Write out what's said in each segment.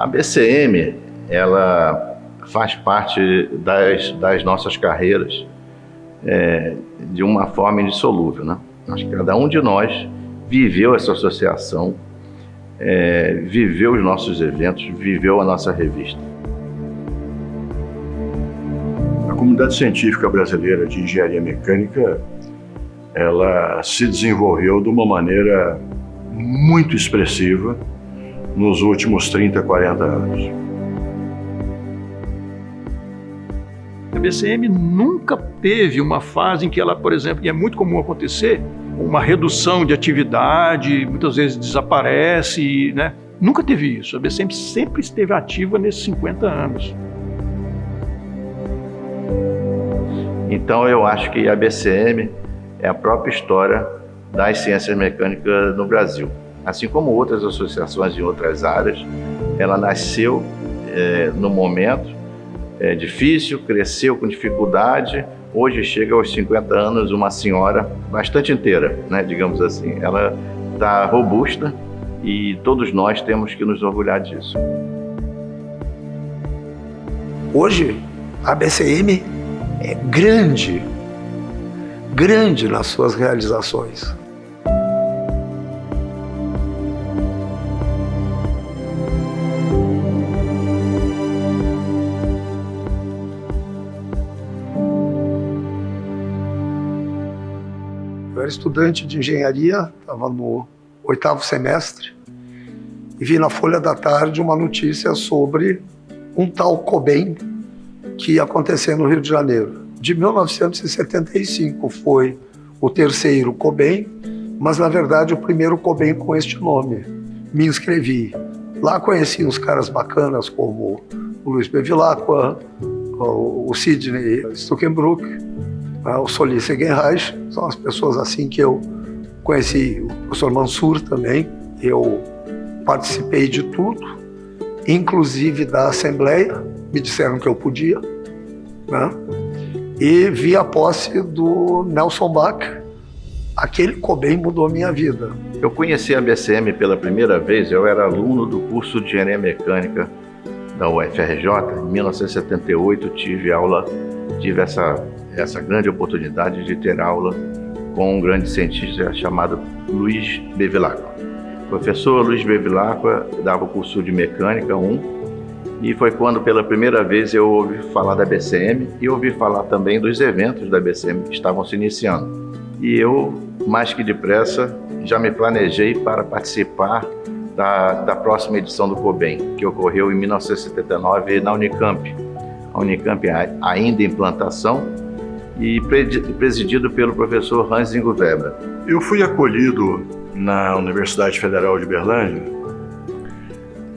A BCM, ela faz parte das nossas carreiras de uma forma indissolúvel, né? Acho que cada um de nós viveu essa associação, viveu os nossos eventos, viveu a nossa revista. A comunidade científica brasileira de engenharia mecânica, ela se desenvolveu de uma maneira muito expressiva nos últimos 30, 40 anos. A BCM nunca teve uma fase em que ela, por exemplo, e é muito comum acontecer, uma redução de atividade, muitas vezes desaparece, né? Nunca teve isso. A BCM sempre esteve ativa nesses 50 anos. Então eu acho que a BCM é a própria história das ciências mecânicas no Brasil. Assim como outras associações em outras áreas, ela nasceu no momento difícil, cresceu com dificuldade, hoje chega aos 50 anos uma senhora bastante inteira, né, digamos assim. Ela está robusta e todos nós temos que nos orgulhar disso. Hoje, a BCM é grande nas suas realizações. Eu era estudante de engenharia, estava no 8º semestre, e vi na Folha da Tarde uma notícia sobre um tal COBEM que ia acontecer no Rio de Janeiro. De 1975 foi o terceiro COBEM, mas na verdade o primeiro COBEM com este nome. Me inscrevi. Lá conheci uns caras bacanas como o Luiz Bevilacqua, o Sidney Stuckenbrook, o Solis Segenreich. São as pessoas assim que eu conheci. O professor Mansur também. Eu participei de tudo, inclusive da Assembleia. Me disseram que eu podia, né? E vi a posse do Nelson Bach. Aquele COBEM mudou a minha vida. Eu conheci a BCM pela primeira vez, eu era aluno do curso de Engenharia Mecânica da UFRJ. Em 1978 tive essa grande oportunidade de ter aula com um grande cientista chamado Luiz Bevilacqua. O professor Luiz Bevilacqua dava o curso de Mecânica 1, e foi quando pela primeira vez eu ouvi falar da BCM e ouvi falar também dos eventos da BCM que estavam se iniciando. E eu, mais que depressa, já me planejei para participar da próxima edição do COBEM, que ocorreu em 1979 na Unicamp. A Unicamp ainda em implantação e presidido pelo professor Hans Ingo Weber. Eu fui acolhido na Universidade Federal de Uberlândia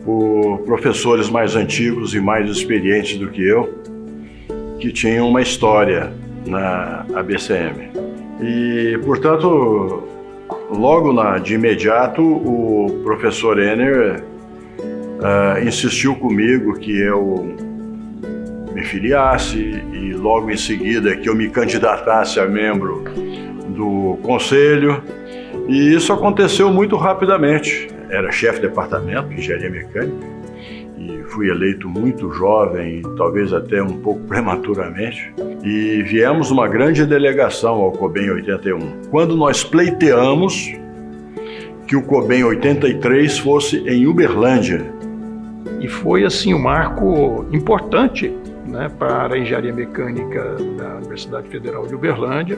por professores mais antigos e mais experientes do que eu, que tinham uma história na ABCM. E, portanto, logo de imediato, o professor Enner insistiu comigo que eu me filiasse e logo em seguida que eu me candidatasse a membro do conselho. E isso aconteceu muito rapidamente. Era chefe de departamento de engenharia mecânica e fui eleito muito jovem, talvez até um pouco prematuramente. E viemos uma grande delegação ao COBEM 81. Quando nós pleiteamos que o COBEM 83 fosse em Uberlândia. E foi assim um marco importante, né, para a engenharia mecânica da Universidade Federal de Uberlândia.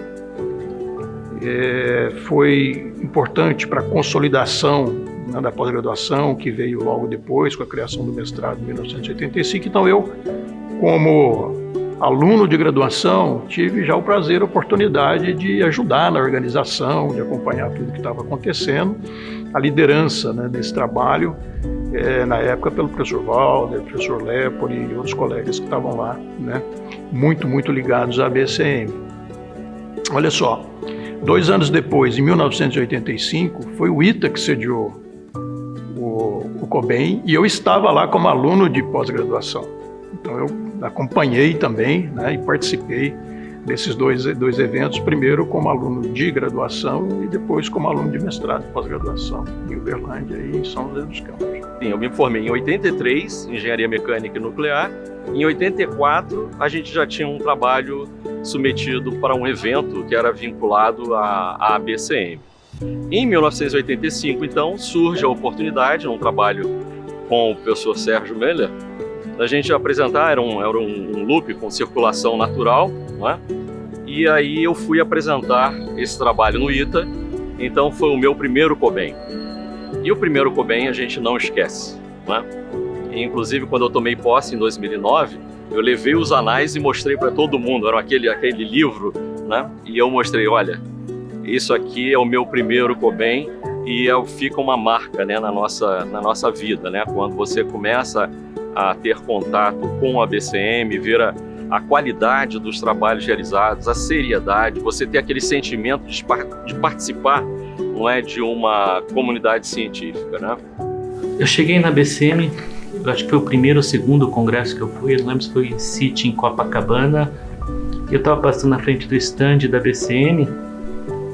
Foi importante para a consolidação, né, da pós-graduação, que veio logo depois com a criação do mestrado em 1985. Então eu, como aluno de graduação, tive já o prazer, a oportunidade de ajudar na organização, de acompanhar tudo que estava acontecendo, a liderança, né, desse trabalho, na época pelo professor Walder, professor Lepori e outros colegas que estavam lá, né, muito ligados à BCM. Olha só, 2 anos depois, em 1985, foi o ITA que sediou o COBEM e eu estava lá como aluno de pós-graduação. Então eu acompanhei também, né, e participei desses dois eventos, primeiro como aluno de graduação e depois como aluno de mestrado e pós-graduação em Uberlândia e em São José dos Campos. Sim, eu me formei em 83, em Engenharia Mecânica e Nuclear. Em 84, a gente já tinha um trabalho submetido para um evento que era vinculado à ABCM. Em 1985, então, surge a oportunidade, num trabalho com o professor Sérgio Meller, da gente apresentar, era um loop com circulação natural, não é? E aí eu fui apresentar esse trabalho no ITA, então foi o meu primeiro COBEM. E o primeiro COBEM a gente não esquece, não é? E, inclusive, quando eu tomei posse em 2009, eu levei os anais e mostrei para todo mundo, era aquele livro, né? E eu mostrei, olha, isso aqui é o meu primeiro COBEM e fica uma marca, né, na nossa vida, né? Quando você começa a ter contato com a ABCM, ver a qualidade dos trabalhos realizados, a seriedade, você ter aquele sentimento de participar, não é, de uma comunidade científica, né? Eu cheguei na ABCM, eu acho que foi o primeiro ou segundo congresso que eu fui, eu não lembro se foi em City, em Copacabana. Eu estava passando na frente do stand da ABCM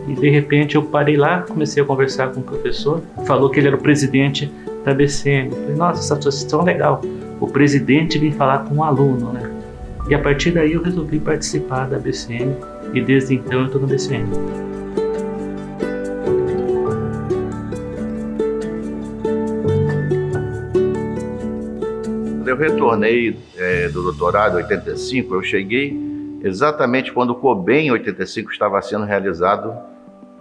e de repente eu parei lá, comecei a conversar com o professor, falou que ele era o presidente da ABCM. Eu falei, nossa, essa associação é legal, o presidente vem falar com um aluno, né? E a partir daí eu resolvi participar da ABCM e desde então eu estou na ABCM. Eu retornei do doutorado em 85, eu cheguei exatamente quando o COBEM em 85 estava sendo realizado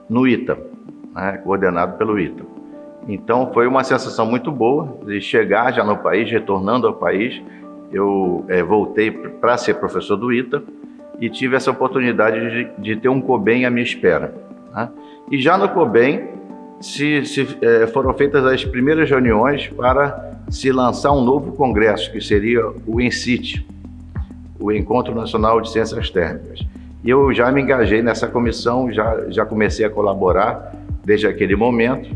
no ITA, né, coordenado pelo ITA. Então foi uma sensação muito boa de chegar já no país, retornando ao país. Eu voltei para ser professor do ITA e tive essa oportunidade de ter um COBEM à minha espera, né? E já no COBEM foram feitas as primeiras reuniões para se lançar um novo congresso, que seria o ENCIT, o Encontro Nacional de Ciências Térmicas. E eu já me engajei nessa comissão, já comecei a colaborar desde aquele momento.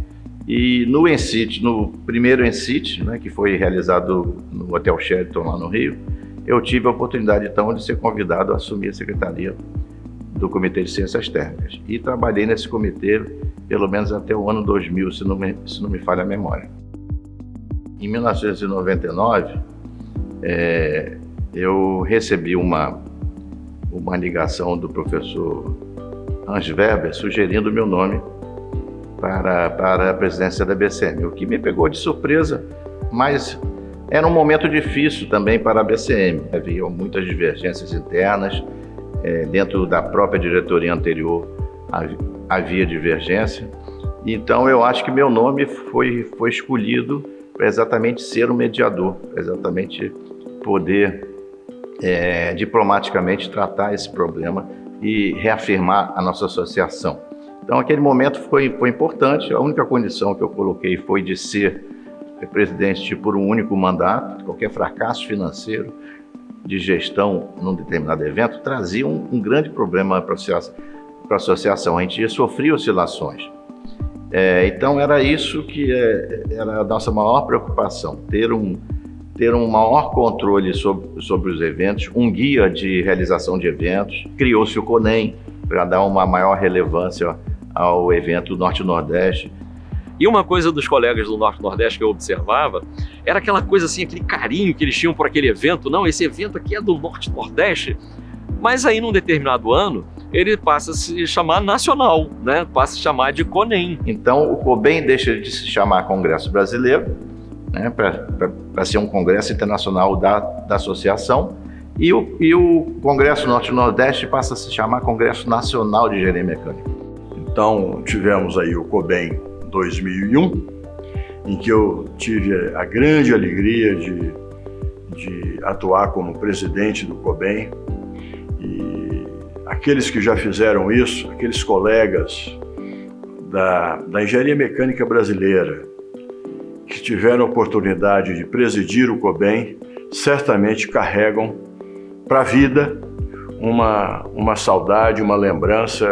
E no ENCIT, no primeiro ENCIT, né, que foi realizado no Hotel Sheraton, lá no Rio, eu tive a oportunidade, então, de ser convidado a assumir a secretaria do Comitê de Ciências Térmicas. E trabalhei nesse comitê pelo menos até o ano 2000, se não me falha a memória. Em 1999, eu recebi uma ligação do professor Hans Weber sugerindo o meu nome para a presidência da ABCM, o que me pegou de surpresa, mas era um momento difícil também para a ABCM. Havia muitas divergências internas, dentro da própria diretoria anterior havia divergência, então eu acho que meu nome foi escolhido para exatamente ser um mediador, para exatamente poder diplomaticamente tratar esse problema e reafirmar a nossa associação. Então aquele momento foi importante, a única condição que eu coloquei foi de ser presidente por um único mandato. Qualquer fracasso financeiro de gestão num determinado evento trazia um grande problema para a associação, a gente sofria oscilações. Então era isso que era a nossa maior preocupação, ter um maior controle sobre os eventos, um guia de realização de eventos. Criou-se o CONEM para dar uma maior relevância ao evento Norte-Nordeste. E uma coisa dos colegas do Norte-Nordeste que eu observava era aquela coisa assim, aquele carinho que eles tinham por aquele evento. Não, esse evento aqui é do Norte-Nordeste. Mas aí, num determinado ano, ele passa a se chamar nacional, né? Passa a se chamar de CONEM. Então, o COBEM deixa de se chamar Congresso Brasileiro, né, para ser um congresso internacional da associação, e o Congresso Norte-Nordeste passa a se chamar Congresso Nacional de Engenharia Mecânica. Então, tivemos aí o COBEM 2001, em que eu tive a grande alegria de atuar como presidente do COBEM. E aqueles que já fizeram isso, aqueles colegas da engenharia mecânica brasileira que tiveram a oportunidade de presidir o COBEM, certamente carregam para a vida uma saudade, uma lembrança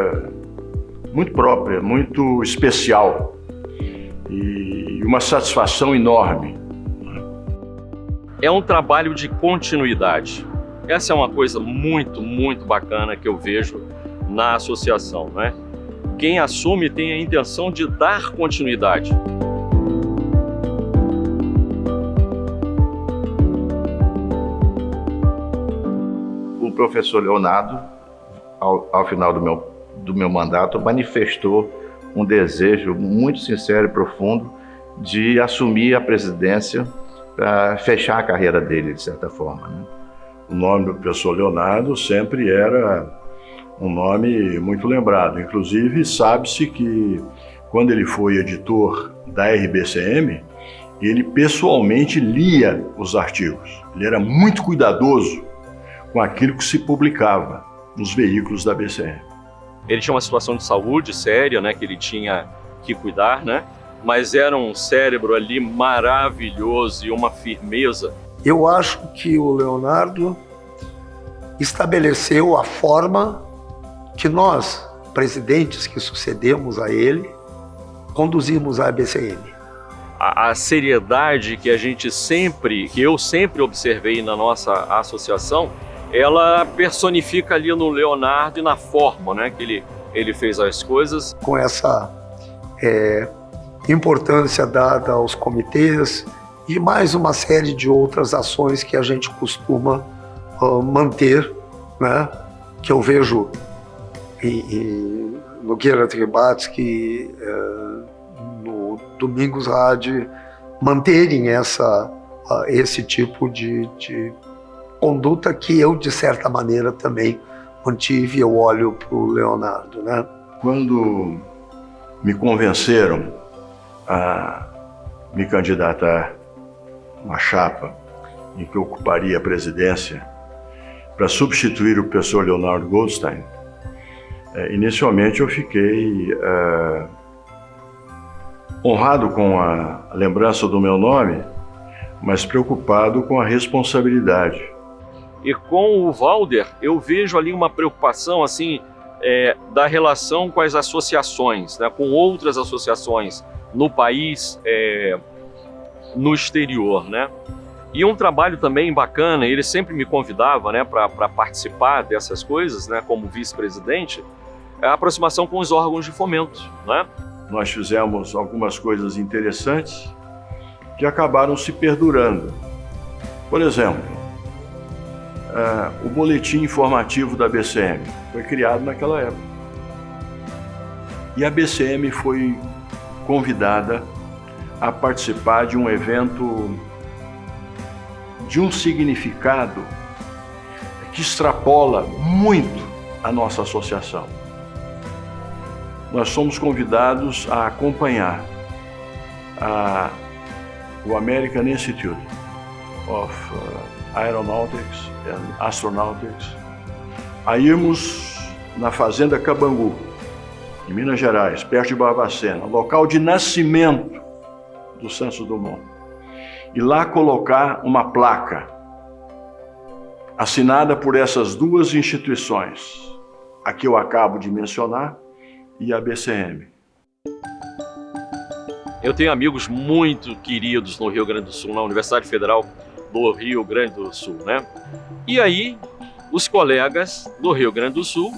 muito própria, muito especial e uma satisfação enorme. É um trabalho de continuidade. Essa é uma coisa muito, muito bacana que eu vejo na associação, né? Quem assume tem a intenção de dar continuidade. O professor Leonardo, ao final do meu mandato, manifestou um desejo muito sincero e profundo de assumir a presidência para fechar a carreira dele, de certa forma, né? O nome do professor Leonardo sempre era um nome muito lembrado. Inclusive, sabe-se que quando ele foi editor da RBCM, ele pessoalmente lia os artigos. Ele era muito cuidadoso com aquilo que se publicava nos veículos da BCM. Ele tinha uma situação de saúde séria, né, que ele tinha que cuidar, né? Mas era um cérebro ali maravilhoso e uma firmeza. Eu acho que o Leonardo estabeleceu a forma que nós, presidentes que sucedemos a ele, conduzimos a ABCM. A seriedade que eu sempre observei na nossa associação, ela personifica ali no Leonardo e na forma, né, que ele fez as coisas. Com essa importância dada aos comitês e mais uma série de outras ações que a gente costuma manter, né? Que eu vejo no Gerhard Ribatsky, no Domingos Rádio, manterem esse tipo de conduta que eu, de certa maneira, também mantive. Eu olho para o Leonardo, né? Quando me convenceram a me candidatar a uma chapa em que eu ocuparia a presidência para substituir o professor Leonardo Goldstein, inicialmente eu fiquei honrado com a lembrança do meu nome, mas preocupado com a responsabilidade. E com o Walder, eu vejo ali uma preocupação assim, da relação com as associações, né, com outras associações no país, no exterior, né? E um trabalho também bacana, ele sempre me convidava, né, para participar dessas coisas, né, como vice-presidente, a aproximação com os órgãos de fomento, né? Nós fizemos algumas coisas interessantes que acabaram se perdurando. Por exemplo, o boletim informativo da BCM foi criado naquela época. E a BCM foi convidada a participar de um evento de um significado que extrapola muito a nossa associação. Nós somos convidados a acompanhar o American Institute of Aeronautics and Astronautics a irmos na Fazenda Cabangu, em Minas Gerais, perto de Barbacena, local de nascimento do Santos Dumont, e lá colocar uma placa assinada por essas duas instituições, a que eu acabo de mencionar e a BCM. Eu tenho amigos muito queridos no Rio Grande do Sul, na Universidade Federal do Rio Grande do Sul, né? E aí, os colegas do Rio Grande do Sul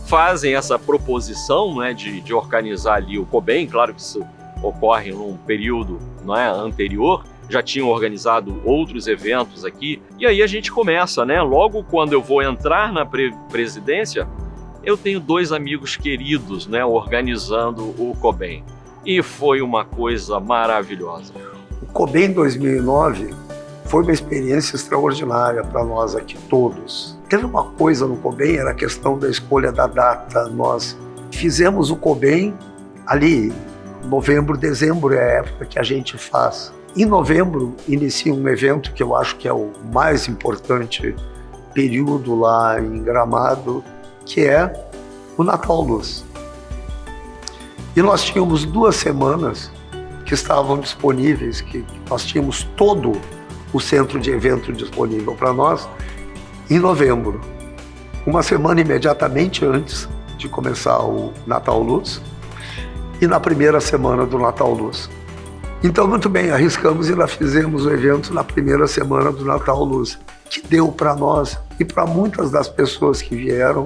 fazem essa proposição, né, de organizar ali o COBEM. Claro que isso ocorre num período, né, anterior, já tinham organizado outros eventos aqui, e aí a gente começa, né? Logo quando eu vou entrar na presidência, eu tenho dois amigos queridos, né, organizando o COBEM, e foi uma coisa maravilhosa. O COBEM 2009 foi uma experiência extraordinária para nós aqui todos. Teve uma coisa no COBEM, era a questão da escolha da data. Nós fizemos o COBEM ali, novembro, dezembro é a época que a gente faz. Em novembro, inicia um evento que eu acho que é o mais importante período lá em Gramado, que é o Natal Luz. E nós tínhamos 2 semanas que estavam disponíveis, que nós tínhamos todo o centro de evento disponível para nós em novembro. Uma semana imediatamente antes de começar o Natal Luz e na primeira semana do Natal Luz. Então, muito bem, arriscamos e nós fizemos o evento na primeira semana do Natal Luz. que deu para nós e para muitas das pessoas que vieram,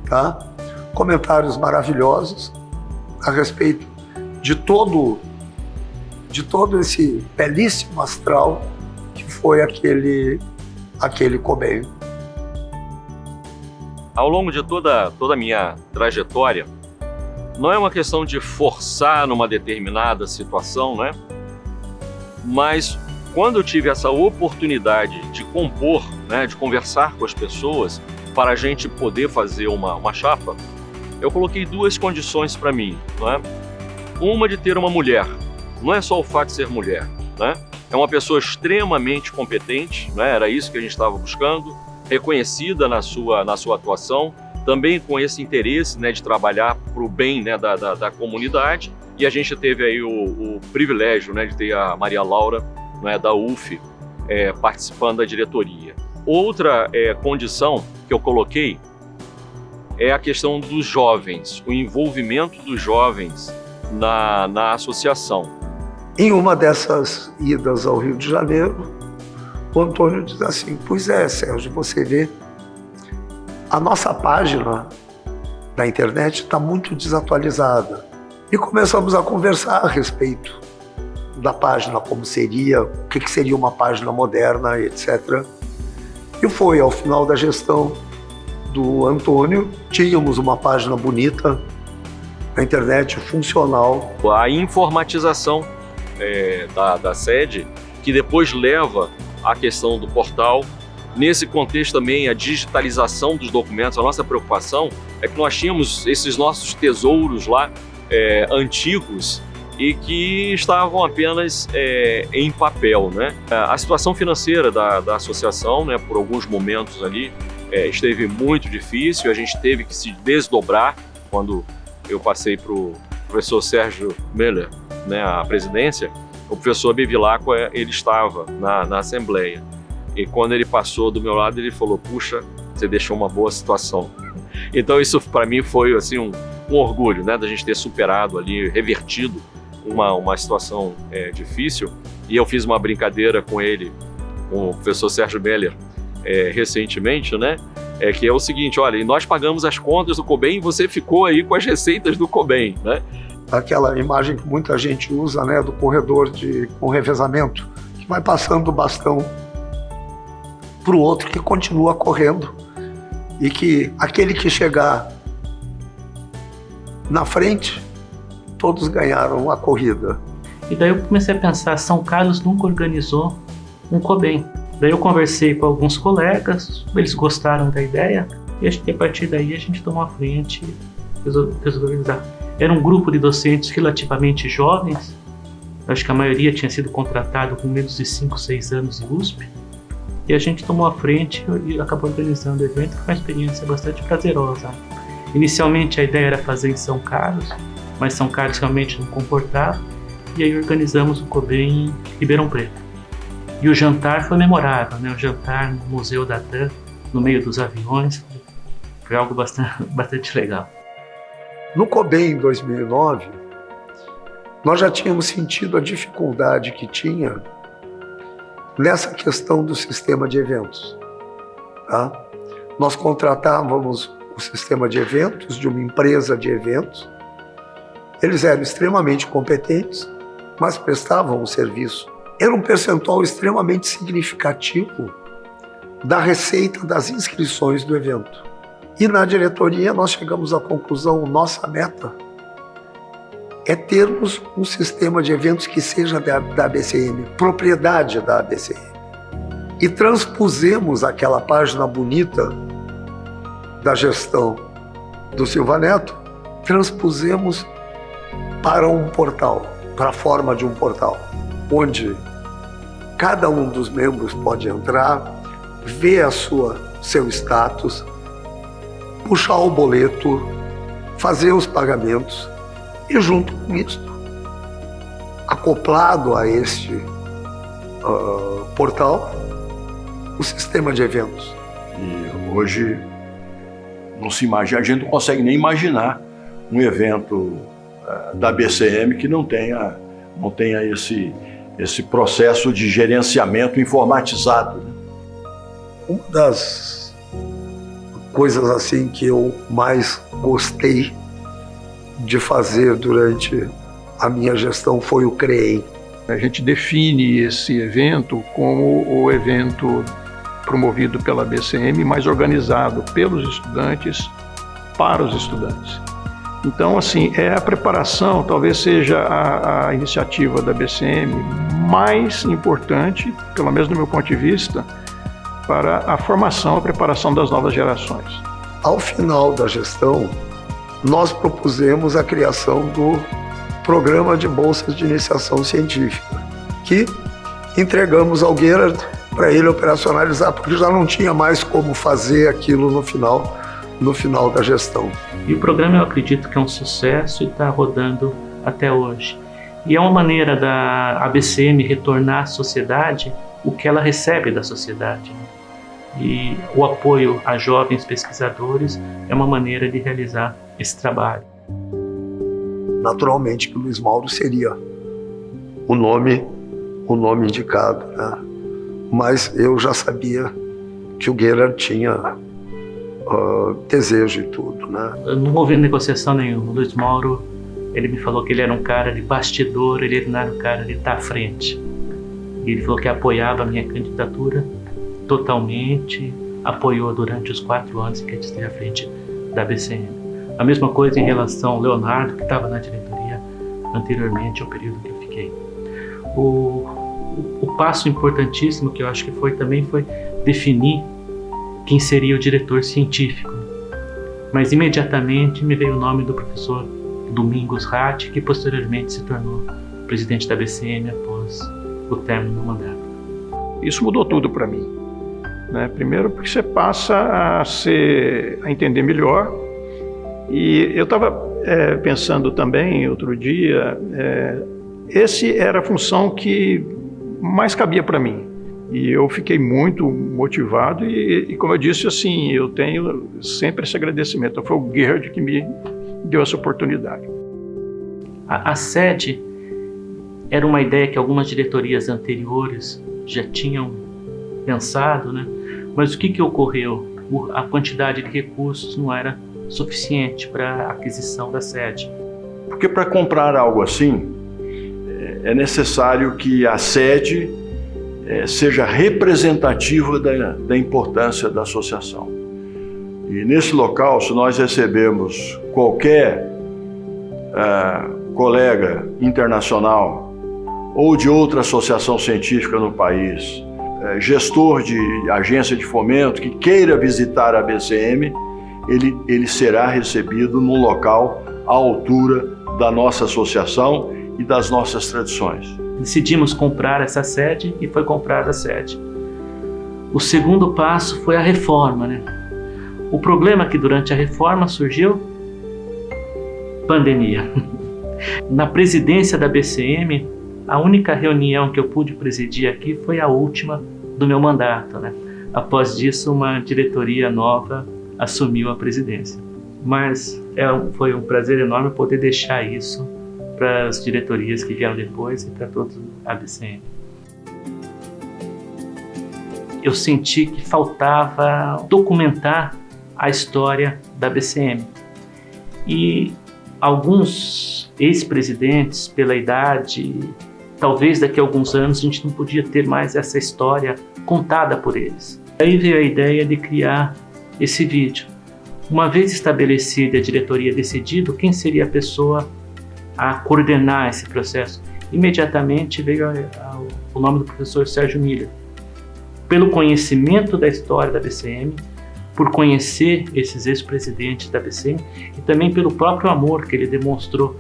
tá? Comentários maravilhosos a respeito de todo esse belíssimo astral que foi aquele COBEM. Ao longo de toda a minha trajetória, não é uma questão de forçar numa determinada situação, né? Mas quando eu tive essa oportunidade de compor, né, de conversar com as pessoas para a gente poder fazer uma chapa, eu coloquei duas condições para mim, né? Uma de ter uma mulher, não é só o fato de ser mulher, né? É uma pessoa extremamente competente, né? Era isso que a gente estava buscando, reconhecida na sua atuação, também com esse interesse, né, de trabalhar para o bem, né, da comunidade. E a gente teve aí o privilégio, né, de ter a Maria Laura, né, da UF, participando da diretoria. Outra condição que eu coloquei é a questão dos jovens, o envolvimento dos jovens na associação. Em uma dessas idas ao Rio de Janeiro, o Antônio diz assim: pois é, Sérgio, você vê, a nossa página da internet está muito desatualizada. E começamos a conversar a respeito da página, como seria, o que seria uma página moderna, etc. E foi ao final da gestão do Antônio, tínhamos uma página bonita na internet, funcional. A informatização da sede, que depois leva à questão do portal. Nesse contexto também, a digitalização dos documentos. A nossa preocupação é que nós tínhamos esses nossos tesouros lá, antigos, e que estavam apenas em papel, né? A situação financeira da associação, né, por alguns momentos ali, esteve muito difícil. A gente teve que se desdobrar quando eu passei para o professor Sérgio Miller, né, a presidência. O professor Bevilacqua, ele estava na Assembleia. E quando ele passou do meu lado, ele falou: puxa, você deixou uma boa situação. Então isso para mim foi assim, um orgulho, né, da gente ter superado ali, revertido uma situação difícil. E eu fiz uma brincadeira com ele, com o professor Sérgio Meller, recentemente, né, que é o seguinte: olha, nós pagamos as contas do COBEM e você ficou aí com as receitas do COBEM, né? Aquela imagem que muita gente usa, né, do corredor com revezamento, que vai passando do bastão para o outro que continua correndo, e que aquele que chegar na frente, todos ganharam a corrida. E daí eu comecei a pensar, São Carlos nunca organizou um COBEM. Daí eu conversei com alguns colegas, eles gostaram da ideia, e acho que a partir daí a gente tomou a frente e resolveu organizar. Era um grupo de docentes relativamente jovens, acho que a maioria tinha sido contratado com menos de 5, 6 anos de USP, e a gente tomou a frente e acabou organizando o evento, que foi uma experiência bastante prazerosa. Inicialmente a ideia era fazer em São Carlos, mas São Carlos realmente não comportava, e aí organizamos o COBEM em Ribeirão Preto. E o jantar foi memorável, né? O jantar no Museu da TAM, no meio dos aviões, foi algo bastante legal. No COBEM em 2009, nós já tínhamos sentido a dificuldade que tinha nessa questão do sistema de eventos. Tá? Nós contratávamos o sistema de eventos de uma empresa de eventos. Eles eram extremamente competentes, mas prestavam um serviço. Era um percentual extremamente significativo da receita das inscrições do evento. E na diretoria nós chegamos à conclusão, nossa meta é termos um sistema de eventos que seja da ABCM, propriedade da ABCM. E transpusemos aquela página bonita da gestão do Silva Neto, transpusemos para um portal, para a forma de um portal, onde cada um dos membros pode entrar, ver seu status, puxar o boleto, fazer os pagamentos e, junto com isso, acoplado a este portal, o sistema de eventos. E hoje não se imagina, a gente não consegue nem imaginar um evento da BCM que não tenha esse processo de gerenciamento informatizado, né? Uma das coisas assim que eu mais gostei de fazer durante a minha gestão foi o CREEM. A gente define esse evento como o evento promovido pela BCM, mas organizado pelos estudantes para os estudantes. Então, assim, a preparação, talvez seja a iniciativa da BCM mais importante, pelo menos do meu ponto de vista, para a formação, a preparação das novas gerações. Ao final da gestão, nós propusemos a criação do Programa de Bolsas de Iniciação Científica, que entregamos ao Gerhard para ele operacionalizar, porque já não tinha mais como fazer aquilo no final da gestão. E o programa, eu acredito que é um sucesso e está rodando até hoje. E é uma maneira da ABCM retornar à sociedade o que ela recebe da sociedade. E o apoio a jovens pesquisadores é uma maneira de realizar esse trabalho. Naturalmente que o Luiz Mauro seria o nome indicado, né? Mas eu já sabia que o Gerhard tinha desejo e tudo, né? Eu não houve negociação nenhuma. O Luiz Mauro, ele me falou que ele era um cara de bastidor, ele não era um cara de estar à frente. E ele falou que apoiava a minha candidatura totalmente, apoiou durante os 4 anos que eu esteve à frente da BCM. A mesma coisa em relação ao Leonardo, que estava na diretoria anteriormente ao período que eu fiquei. O passo importantíssimo que eu acho que foi definir quem seria o diretor científico. Mas imediatamente me veio o nome do professor Domingos Ratti, que posteriormente se tornou presidente da BCM após o término do mandato. Isso mudou tudo para mim, né? Primeiro porque você passa a entender melhor. E eu estava pensando também outro dia, esse era a função que mais cabia para mim. E eu fiquei muito motivado e, como eu disse, assim, eu tenho sempre esse agradecimento. Foi o Gerhard que me deu essa oportunidade. A sede era uma ideia que algumas diretorias anteriores já tinham pensado, né? Mas o que ocorreu? A quantidade de recursos não era suficiente para a aquisição da sede. Porque para comprar algo assim, é necessário que a sede seja representativa da importância da associação. E nesse local, se nós recebemos qualquer colega internacional ou de outra associação científica no país, gestor de agência de fomento que queira visitar a BCM, ele será recebido num local à altura da nossa associação e das nossas tradições. Decidimos comprar essa sede e foi comprada a sede. O segundo passo foi a reforma, né? O problema é que durante a reforma surgiu pandemia. Na presidência da BCM, a única reunião que eu pude presidir aqui foi a última do meu mandato, né? Após disso, uma diretoria nova assumiu a presidência. Mas foi um prazer enorme poder deixar isso para as diretorias que vieram depois e para toda a BCM. Eu senti que faltava documentar a história da BCM. E alguns ex-presidentes, pela idade, talvez daqui a alguns anos a gente não podia ter mais essa história contada por eles. Aí veio a ideia de criar esse vídeo. Uma vez estabelecida a diretoria decidido, quem seria a pessoa a coordenar esse processo? Imediatamente veio o nome do professor Sérgio Miller. Pelo conhecimento da história da BCM, por conhecer esses ex-presidentes da BCM e também pelo próprio amor que ele demonstrou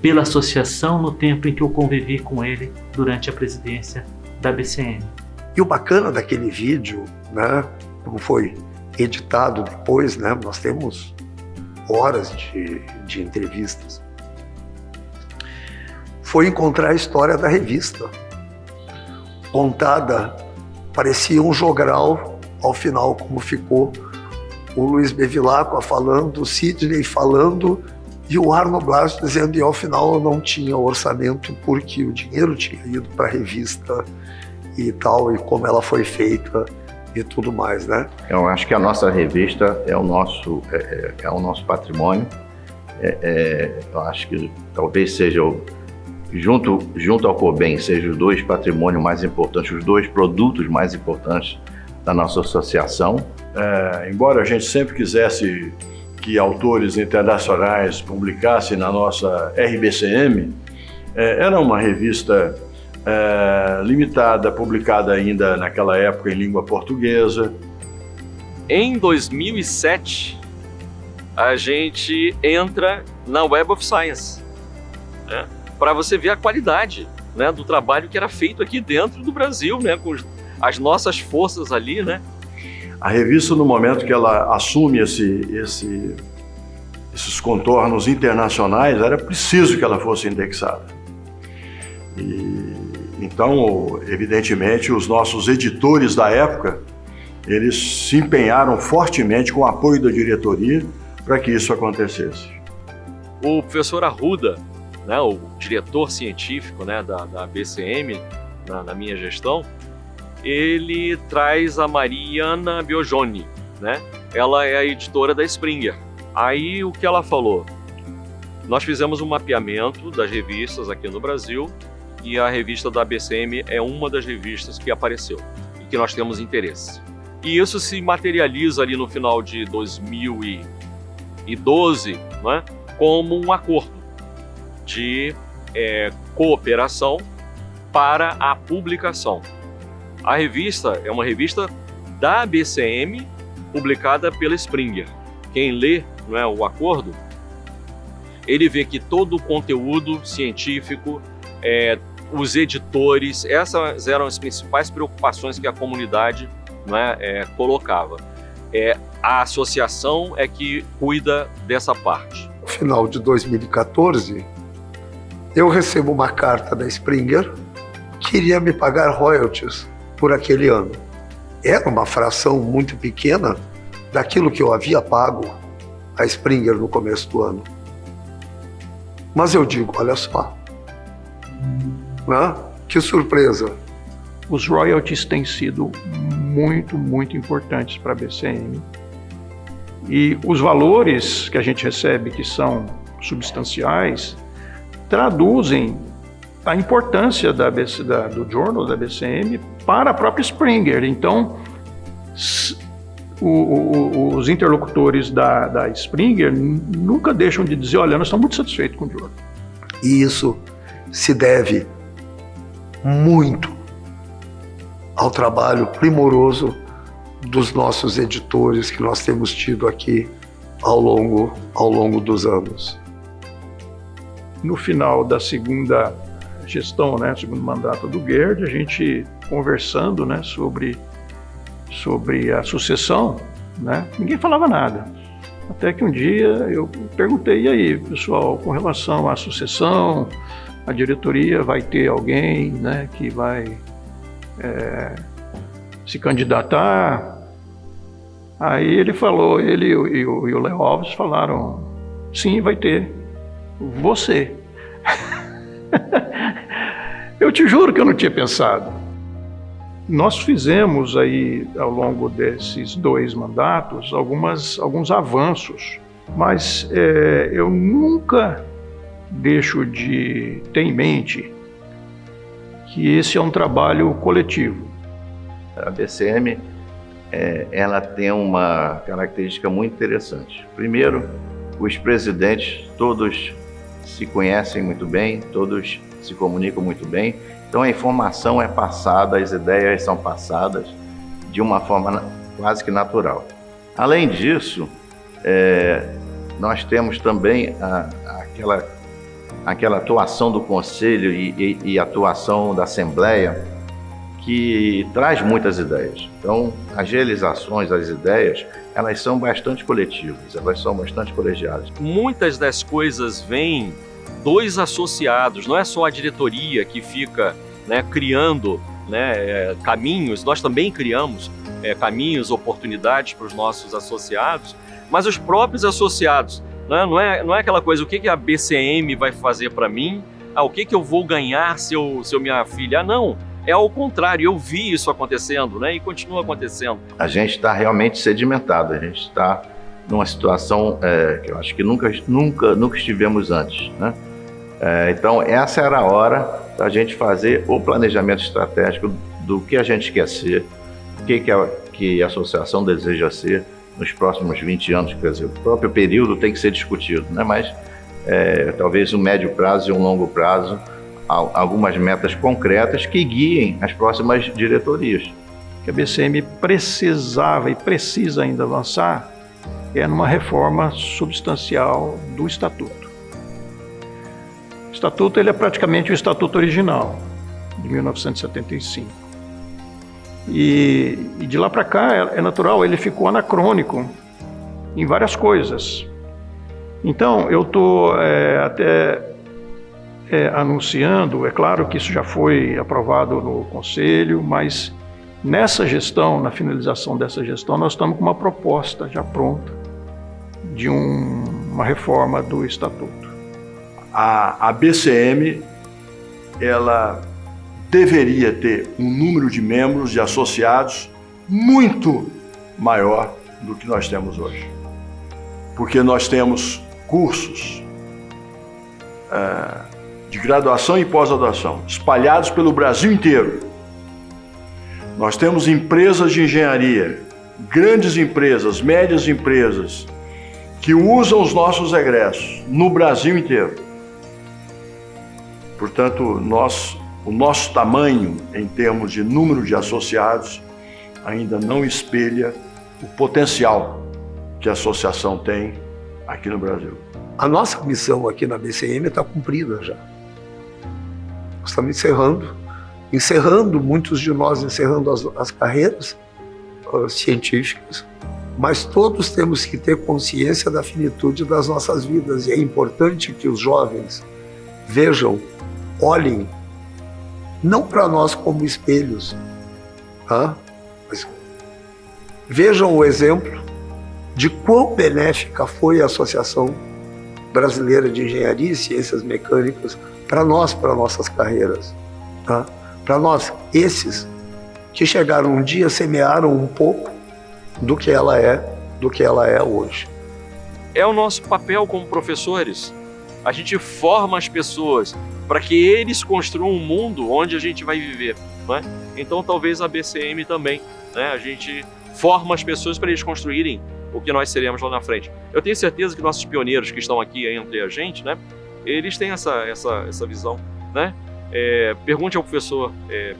pela associação no tempo em que eu convivi com ele durante a presidência da BCM. E o bacana daquele vídeo, né, como foi editado depois, né, nós temos horas de entrevistas, foi encontrar a história da revista, contada, parecia um jogral ao final, como ficou o Luiz Bevilacqua falando, o Sidney falando e o Arno Blas dizendo, e ao final eu não tinha orçamento porque o dinheiro tinha ido para a revista e tal, e como ela foi feita e tudo mais, né? Eu acho que a nossa revista é o nosso patrimônio. Eu acho que talvez seja, junto ao COBEM, sejam os dois patrimônios mais importantes, os dois produtos mais importantes da nossa associação. Embora a gente sempre quisesse que autores internacionais publicassem na nossa RBCM, era uma revista limitada, publicada ainda naquela época em língua portuguesa. Em 2007, a gente entra na Web of Science, né, para você ver a qualidade, né, do trabalho que era feito aqui dentro do Brasil, né, com as nossas forças ali, né. A revista, no momento que ela assume esses contornos internacionais, era preciso que ela fosse indexada. Então, evidentemente, os nossos editores da época, eles se empenharam fortemente com o apoio da diretoria para que isso acontecesse. O professor Arruda, né, o diretor científico, né, da BCM, na minha gestão, ele traz a Mariana Biogoni, né? Ela é a editora da Springer. Aí o que ela falou? Nós fizemos um mapeamento das revistas aqui no Brasil e a revista da BCM é uma das revistas que apareceu e que nós temos interesse. E isso se materializa ali no final de 2012, né, como um acordo de cooperação para a publicação. A revista é uma revista da BCM, publicada pela Springer. Quem lê, não é, o acordo, ele vê que todo o conteúdo científico, os editores, essas eram as principais preocupações que a comunidade, não é, colocava. A associação é que cuida dessa parte. No final de 2014, eu recebo uma carta da Springer que iria me pagar royalties por aquele ano. Era uma fração muito pequena daquilo que eu havia pago a Springer no começo do ano. Mas eu digo, olha só, né? Que surpresa. Os royalties têm sido muito, muito importantes para a BCM. E os valores que a gente recebe, que são substanciais, traduzem a importância do journal da BCM para a própria Springer. Então, os interlocutores da Springer nunca deixam de dizer, olha, nós estamos muito satisfeitos com o journal. E isso se deve muito ao trabalho primoroso dos nossos editores que nós temos tido aqui ao longo dos anos. No final da segunda gestão, né, segundo mandato do Gerd, a gente conversando, né, sobre a sucessão, né, ninguém falava nada. Até que um dia eu perguntei, e aí, pessoal, com relação à sucessão, a diretoria vai ter alguém, né, que vai se candidatar? Aí ele falou, ele e o Léo Alves falaram, sim, vai ter, você. Eu te juro que eu não tinha pensado. Nós fizemos aí, ao longo desses 2 mandatos, alguns avanços, mas eu nunca deixo de ter em mente que esse é um trabalho coletivo. A BCM, ela tem uma característica muito interessante. Primeiro, os presidentes todos se conhecem muito bem, todos se comunicam muito bem, então a informação é passada, as ideias são passadas de uma forma quase que natural. Além disso, nós temos também aquela atuação do Conselho e atuação da Assembleia que traz muitas ideias. Então, as realizações, as ideias, elas são bastante coletivas, elas são bastante colegiadas. Muitas das coisas vêm dos associados, não é só a diretoria que fica, né, criando, né, caminhos, nós também criamos caminhos, oportunidades para os nossos associados, mas os próprios associados, né, não é aquela coisa, o que a BCM vai fazer para mim, o que eu vou ganhar se eu me afiliar, não. é ao contrário. Eu vi isso acontecendo, né? E continua acontecendo. A gente está realmente sedimentado, a gente está numa situação que eu acho que nunca estivemos antes, né? Então, essa era a hora da gente fazer o planejamento estratégico do que a gente quer ser, o que a associação deseja ser nos próximos 20 anos. Quer dizer, o próprio período tem que ser discutido, né? Mas talvez um médio prazo e um longo prazo, algumas metas concretas que guiem as próximas diretorias. Que a BCM precisava e precisa ainda avançar numa reforma substancial do Estatuto. O Estatuto ele é praticamente o Estatuto original, de 1975. E de lá para cá, é natural, ele ficou anacrônico em várias coisas. Então, eu estou anunciando, é claro que isso já foi aprovado no Conselho, mas nessa gestão, na finalização dessa gestão, nós estamos com uma proposta já pronta de uma reforma do Estatuto. A BCM, ela deveria ter um número de membros, de associados, muito maior do que nós temos hoje. Porque nós temos cursos de graduação e pós-graduação espalhados pelo Brasil inteiro. Nós temos empresas de engenharia, grandes empresas, médias empresas, que usam os nossos egressos no Brasil inteiro. Portanto, o nosso tamanho em termos de número de associados ainda não espelha o potencial que a associação tem aqui no Brasil. A nossa missão aqui na BCM está cumprida já. Nós estamos encerrando, muitos de nós encerrando as carreiras científicas, mas todos temos que ter consciência da finitude das nossas vidas, e é importante que os jovens vejam, olhem, não para nós como espelhos, mas vejam o exemplo de quão benéfica foi a Associação Brasileira de Engenharia e Ciências Mecânicas para nós, para nossas carreiras. Para nós, esses que chegaram um dia, semearam um pouco do que ela é hoje. É o nosso papel como professores. A gente forma as pessoas para que eles construam um mundo onde a gente vai viver, né? Então talvez a BCM também, né? A gente forma as pessoas para eles construírem o que nós seremos lá na frente. Eu tenho certeza que nossos pioneiros que estão aqui entre a gente, né? Eles têm essa visão, né? Pergunte ao professor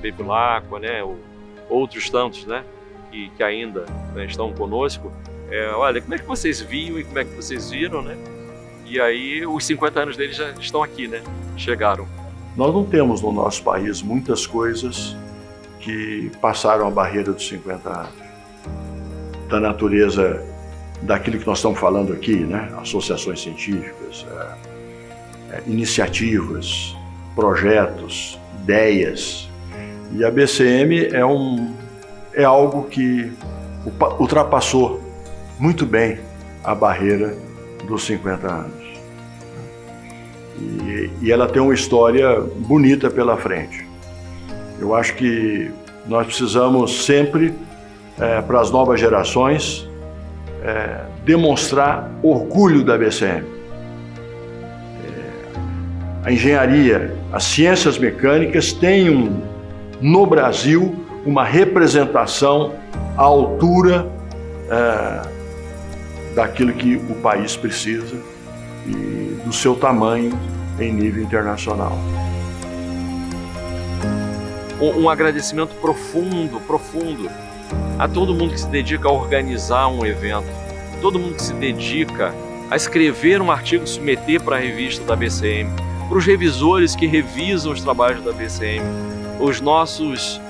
Bevilacqua, né? Ou outros tantos, né? Que ainda, né, estão conosco. Olha, como é que vocês viam e como é que vocês viram, né? E aí os 50 anos deles já estão aqui, né? Chegaram. Nós não temos no nosso país muitas coisas que passaram a barreira dos 50 anos. Da natureza daquilo que nós estamos falando aqui, né? Associações científicas, iniciativas, projetos, ideias. E a BCM é algo que ultrapassou muito bem a barreira dos 50 anos. E ela tem uma história bonita pela frente. Eu acho que nós precisamos sempre, para as novas gerações, demonstrar orgulho da BCM. A engenharia, as ciências mecânicas têm no Brasil uma representação à altura daquilo que o país precisa e do seu tamanho em nível internacional. Um agradecimento profundo a todo mundo que se dedica a organizar um evento, todo mundo que se dedica a escrever um artigo e submeter para a revista da BCM, para os revisores que revisam os trabalhos da BCM, os nossos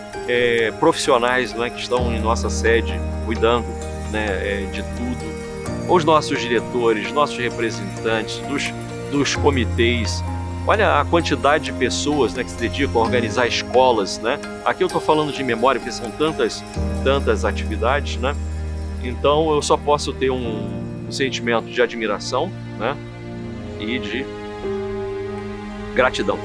profissionais, né, que estão em nossa sede cuidando, né, de tudo, os nossos diretores, nossos representantes dos comitês. Olha a quantidade de pessoas, né, que se dedicam a organizar escolas, né? Aqui eu estou falando de memória, porque são tantas atividades, né? Então eu só posso ter um sentimento de admiração, né, e de gratidão.